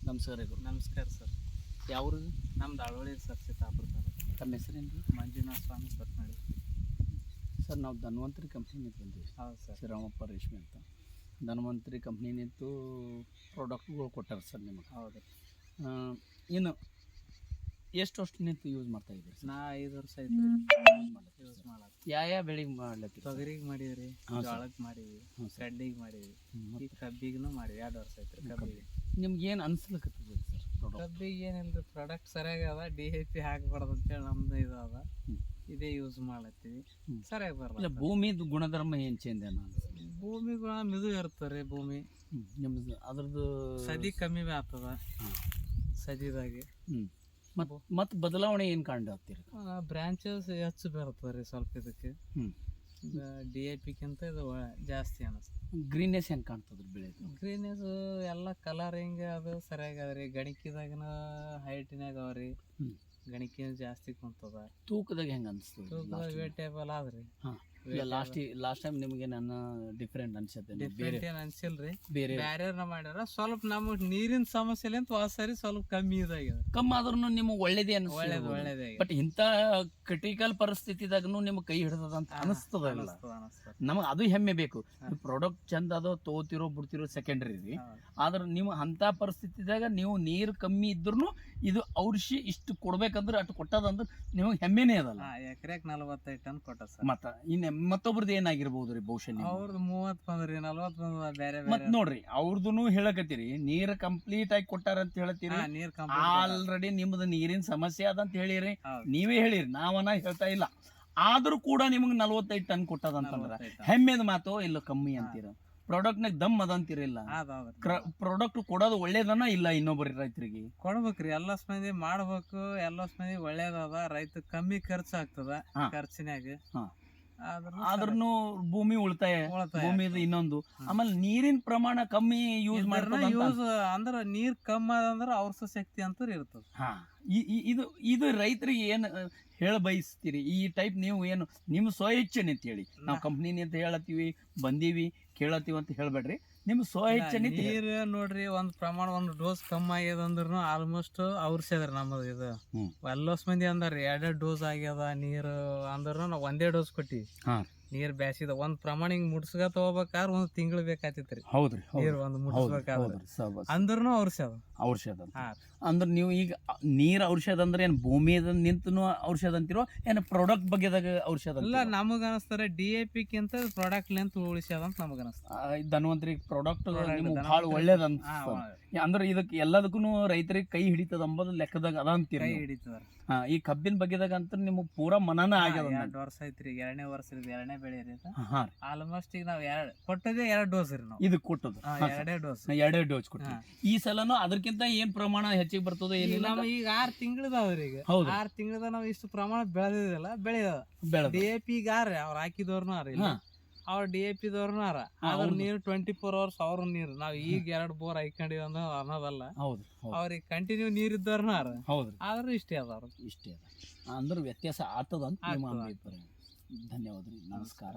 ನಮಸ್ಕಾರ ರೀ. ನಮಸ್ಕಾರ ಸರ್. ಯಾವ್ರು? ನಮ್ದು ಅಳವಳ್ಳಿ ಸರ್, ಚಿತ್ತಾಪುರ ತಾಲೂಕು. ತಮ್ಮ ಹೆಸರೇನು ರೀ? ಮಂಜುನಾಥ ಸ್ವಾಮಿ ಕೊತ್ನಳ್ಳಿ. ಸರ್ ನಾವು ಧನ್ವಂತರಿ ಕಂಪ್ನಿನಿಂದ ಬಂದೀವಿ. ಹೌದು ಸರ್. ಶ್ರೀರಾಮಪ್ಪ ರೇಷ್ಮೆ ಅಂತ. ಧನ್ವಂತರಿ ಕಂಪ್ನಿನಿಂದ ಪ್ರಾಡಕ್ಟ್ಗಳು ಕೊಟ್ಟಾರ ಸರ್ ನಿಮಗೆ. ಹೌದು. ಇನ್ನು ಎಷ್ಟು ನಿಂತು ಯೂಸ್ ಮಾಡ್ತಾ ಇದ್ದೀರಿ? ನಾ 5 ವರ್ಷ ಐತ್ರಿ ಯೂಸ್ ಮಾಡೋದು. ಯಾವ ಬೆಳೆಗೆ ಮಾಡ್ಲತ್ತೀರಿ? ತೊಗರಿಗೆ ಮಾಡೀವಿ, ಜೋಳಕ್ಕೆ ಮಾಡೀವಿ, ಕಡ್ಡಿಗೆ ಮಾಡೀವಿ, ಈ ಕಬ್ಬಿಗೂ ಮಾಡೀವಿ. 2 ವರ್ಷ ಐತ್ರಿ ಕಬ್ಬಿಗೆ. ನಿಮ್ಗೆ ಏನು ಅನ್ಸ್ಲಿಕ್ಕತ್ತದ ಸರ್ ಪ್ರಾಡಕ್ಟ್? ಕಬ್ಬಿಗೆ ಏನಿಲ್ಲ ರೀ, ಪ್ರಾಡಕ್ಟ್ ಸರಿಯಾಗಿ ಅದ. DAP ಹಾಕಬಾರ್ದು ಅಂತೇಳಿ ನಮ್ದು ಇದು ಅದ. ಇದೇ ಯೂಸ್ ಮಾಡತ್ತೀವಿ, ಸರಿಯಾಗಿ ಬರಲ್ಲ. ಭೂಮಿದು ಗುಣಧರ್ಮ ಏನು ಚೇಂಜ್ ಅನ್ನ? ಭೂಮಿಗಳ ಮಿದು ಇರ್ತದೆ ಭೂಮಿ. ನಿಮ್ದು ಅದ್ರದ್ದು ಸದಿ ಕಮ್ಮಿ ಆಗ್ತದ ಸದಿದಾಗೆ. ಮತ್ತು ಬದಲಾವಣೆ ಏನು ಕಾಣ್ತೀರಿ? ಬ್ರಾಂಚಸ್ ಹೆಚ್ಚು ಬರ್ತದೆ ರೀ ಸ್ವಲ್ಪ ಇದಕ್ಕೆ. DAPಕ್ಕಿಂತ ಇದು ಜಾಸ್ತಿ ಅನಿಸ್ತದೆ. ಗ್ರೀನೆಸ್ ಹೆಂಗೆ ಕಾಣ್ತದ್ರಿ ಬೆಳೆದು? ಗ್ರೀನೆಸ್ ಎಲ್ಲ ಕಲರಿಂಗ್ ಅದು ಸರಿಯಾಗಿ ಅದ ರೀ. ಗಣಿಕಿದಾಗನ ಹೈಟಿನಾಗ ಅವ ರೀ, ಗಣಿಕೆ ಜಾಸ್ತಿ ಕುಂತದ. ತೂಕದಾಗ ಹೆಂಗೆ ಅನಿಸ್ತದೆ? ತೂಕದಾಗ ವೇಟೇಬಲ್ ಆದ್ರಿ. ಲಾಸ್ಟ್ ಟೈಮ್ ನಿಮಗೆ ನನ್ನ ಡಿಫ್ರೆಂಟ್ ಅನ್ಸುತ್ತೆ. ಡಿಫ್ರೆಂಟ್ ಏನು ಅನ್ಸಿಲ್ರಿ, ಬೇರೆ ಬ್ಯಾರ್ಯಾರ ಮಾಡ್ಯಾರ. ಸ್ವಲ್ಪ ನಮಗೆ ನೀರಿನ ಸಮಸ್ಯೆ ಅಂತ ಸರಿ ಸ್ವಲ್ಪ ಕಮ್ಮಿ ಇದಾಗ್ಯದ. ಕಮ್ಮಿ ಆದ್ರೂ ನಿಮಗೆ ಒಳ್ಳೇದೇ ಒಳ್ಳೇದೇ. ಬಟ್ ಇಂಥ ಕ್ರಿಟಿಕಲ್ ಪರಿಸ್ಥಿತಿದಾಗೂ ನಿಮ್ಗೆ ಕೈ ಹಿಡ್ದದ ಅಂತ ಅನಿಸ್ತದಲ್ಲ. ನಮಗೆ ಅದು ಹೆಮ್ಮೆ ಬೇಕು. ಪ್ರಾಡಕ್ಟ್ ಚಂದ ಅದೋ ತಗೋತಿರೋ ಬಿಡ್ತಿರೋ ಸೆಕೆಂಡ್ರಿ ರೀ. ಆದ್ರೆ ನೀವು ಅಂತ ಪರಿಸ್ಥಿತಿದಾಗ ನೀವು ನೀರು ಕಮ್ಮಿ ಇದ್ರೂ ಇದು ಔಷಧಿ ಇಷ್ಟು ಕೊಡ್ಬೇಕಂದ್ರೆ ಅಷ್ಟು ಕೊಟ್ಟದಂದ್ರೆ ನಿಮಗೆ ಹೆಮ್ಮೆನೇ ಅದಲ್ಲ. ಎಕರೆಗೆ 45 ಟನ್ ಕೊಟ್ಟ ಸರ್. ಮತ್ತೆ ಮತ್ತೊಬ್ರದ್ದು ಏನಾಗಿರ್ಬೋದು ರೀ ಬಹುಶಃ? ಅವ್ರದ್ದು 30 ಬಂದ್ರಿ, 40 ಬಂದ. ಬೇರೆ ಮತ್ ನೋಡ್ರಿ ಅವ್ರದ್ದು ಹೇಳಕತ್ತೀರಿ ನೀರ್ ಕಂಪ್ಲೀಟ್ ಆಗಿ ಕೊಟ್ಟಾರ ಅಂತ ಹೇಳ್ತೀರಿ. ಆಲ್ರೆಡಿ ನಿಮ್ದು ನೀರಿನ ಸಮಸ್ಯೆ ಅದಂತ ಹೇಳಿರಿ, ನೀವೇ ಹೇಳಿರಿ, ನಾವನ್ನ ಹೇಳ್ತಾ ಇಲ್ಲ. ಆದ್ರೂ ಕೂಡ ನಿಮ್ಗೆ 45 ಟನ್ ಕೊಟ್ಟದಂತಂದ್ರ ಹೆಮ್ಮೆದ ಮಾತು ಇಲ್ಲ ಕಮ್ಮಿ ಅಂತೀರ. ಪ್ರಾಡಕ್ಟ್ನಾಗ ದಮ್ ಅದಂತಿರಿಲ್ಲ. ಪ್ರಾಡಕ್ಟ್ ಕೊಡೋದು ಒಳ್ಳೇದನ ಇಲ್ಲ ಇನ್ನೊಬ್ಬರಿ ರೈತರಿಗೆ ಕೊಡ್ಬೇಕ್ರಿ. ಎಲ್ಲ ಮಂದಿ ಮಾಡ್ಬೇಕು, ಎಲ್ಲ ಮಂದಿ ಒಳ್ಳೇದದ. ರೈತ ಕಮ್ಮಿ ಖರ್ಚು ಆಗ್ತದ ಖರ್ಚಿನಾಗ. ಆದ್ರೂ ಭೂಮಿ ಉಳಿತಾಯ, ಭೂಮಿದು ಇನ್ನೊಂದು. ಆಮೇಲೆ ನೀರಿನ ಪ್ರಮಾಣ ಕಮ್ಮಿ ಯೂಸ್ ಮಾಡ್ತಾರೆ. ಯೂಸ್ ಅಂದ್ರ ನೀರ್ ಕಮ್ಮಿ ಅದಂದ್ರ ಔಷಧ ಶಕ್ತಿ ಅಂತ ಇರ್ತದ. ಇದು ರೈತರಿಗೆ ಏನ್ ಹೇಳ ಬಯಸ್ತೀರಿ? ಈ ಟೈಪ್ ನೀವು ಏನು ನಿಮ್ಮ ಸ್ವಇಚ್ಛೆನೆ ಅಂತ ಹೇಳಿ, ನಾವು ಕಂಪ್ನಿನಿ ಅಂತ ಹೇಳತ್ತೀವಿ, ಬಂದೀವಿ ಕೇಳತ್ತೀವಿ ಅಂತ ಹೇಳ್ಬೇಡ್ರಿ. ನಿಮ್ ಸ್ವಇಚ್ಛೆನೆ. ನೀರ್ ನೋಡ್ರಿ, ಒಂದ್ ಪ್ರಮಾಣ ಒಂದ್ ಡೋಸ್ ಕಮ್ಮಿ ಆಗ್ಯದ ಅಂದ್ರೂ ಆಲ್ಮೋಸ್ಟ್ ಔಷಧ ನಮ್ಮದು ಇದು. ಎಲ್ಲಸ್ ಮಂದಿ ಅಂದಾರ 2 ಡೋಸ್ ಆಗ್ಯದ ನೀರು ಅಂದ್ರ ನಾವ್ 1 ಡೋಸ್ ಕೊಟ್ಟಿವಿ. ನೀರ್ ಬ್ಯಾಸಿದ ಒಂದ್ ಪ್ರಮಾಣ ಹಿಂಗ್ ಮುಡ್ಸ್ಗ ತಗೋಬೇಕಾದ್ರೆ 1 ತಿಂಗಳು ಬೇಕಾತಿತ್ರಿ. ಹೌದ್ರಿ, ನೀರ್ ಒಂದ್ ಮುಡ್ಸ್ಬೇಕಾದ್ರೆ ಅಂದ್ರೂ ಔಷಧ. ಅಂದ್ರೆ ನೀವು ಈಗ ನೀರ್ ಔಷಧ ಅಂದ್ರೆ ಏನ್ ಭೂಮಿದ ನಿಂತನು ಔಷಧ ಅಂತಿರೋ ಏನ್ ಪ್ರಾಡಕ್ಟ್ ಬಗ್ಗೆದಾಗ ಔಷಧ? ಇಲ್ಲ, ನಮಗ ಅನಸ್ತಾರೆ DAPಕ್ಕಿಂತ ಪ್ರಾಡಕ್ಟ್ ಲೆಂತ್ ಉಳಿಸ್ಯದ ಅಂತ ನಮಗ ಅನಸ್ತಾರೆ. ಧನ್ವಂತರಿ ಪ್ರಾಡಕ್ಟ್ ನಿಮ್ಗೆ ಭಾಳ ಒಳ್ಳೇದ ಅಂದ್ರೆ ಇದಕ್ಕೆ ಎಲ್ಲದಕ್ಕೂ ರೈತರಿಗೆ ಕೈ ಹಿಡಿತದ ಅಂಬದು ಲೆಕ್ಕದಾಗ ಅದ ಅಂತೀರಿ. ಕೈ ಹಿಡಿತದ. ಈ ಕಬ್ಬಿನ ಬಗ್ಗೆದಾಗ ಅಂತ ನಿಮ್ಗೆ ಪೂರಾ ಮನನ ಆಗ್ಯದ. 2 ವರ್ಷ ಐತ್ರಿ, 2ನೇ ವರ್ಷ ರೀ, 2ನೇ ಬೆಳೆ ರೀ. ಆಲ್ಮೋಸ್ಟ್ ಈಗ ನಾವ್ ಕೊಟ್ಟದೇ 2 ಡೋಸ್ ರೀ. ನಾವು ಇದು ಕೊಟ್ಟದ್ದು 2 ಡೋಸ್ ಕೊಟ್ಟು ಈ ಸಲನು ಅದಕ್ಕಿಂತ ಏನ್ ಪ್ರಮಾಣ ಹೆಚ್ಚಿಗೆ ಬರ್ತದೋ ಏನಿಲ್ಲ. ಈಗ 6 ತಿಂಗಳದಾವ್ರಿ. ಈಗ 6 ತಿಂಗಳದ ನಾವು ಇಷ್ಟು ಪ್ರಮಾಣ ಬೆಳೆದಿಲ್ಲ. DAP ಈಗ ಅವ್ರು ಹಾಕಿದವ್ರನು ಅವ್ರ DAP ದವ್ರನು ಆದ್ರ ನೀರು 24 hours ಅವ್ರ ನೀರು. ನಾವ್ ಈಗ 2 ಬೋರ್ ಹಾಕೊಂಡಿವಿ ಅನ್ನೋದಲ್ಲ. ಅವ್ರಿಗೆ ಕಂಟಿನ್ಯೂ ನೀರ್ ಇದ್ದವ್ರನು ಆದ್ರೂ ಇಷ್ಟೇ ಅದ. ಇಷ್ಟೇ ಅದ ಅಂದ್ರೆ ವ್ಯತ್ಯಾಸ ಆಗ್ತದ ಅಂತ ನಿಮ್ಮ ಅಭಿಪ್ರಾಯ. ಧನ್ಯವಾದ ರೀ, ನಮಸ್ಕಾರ.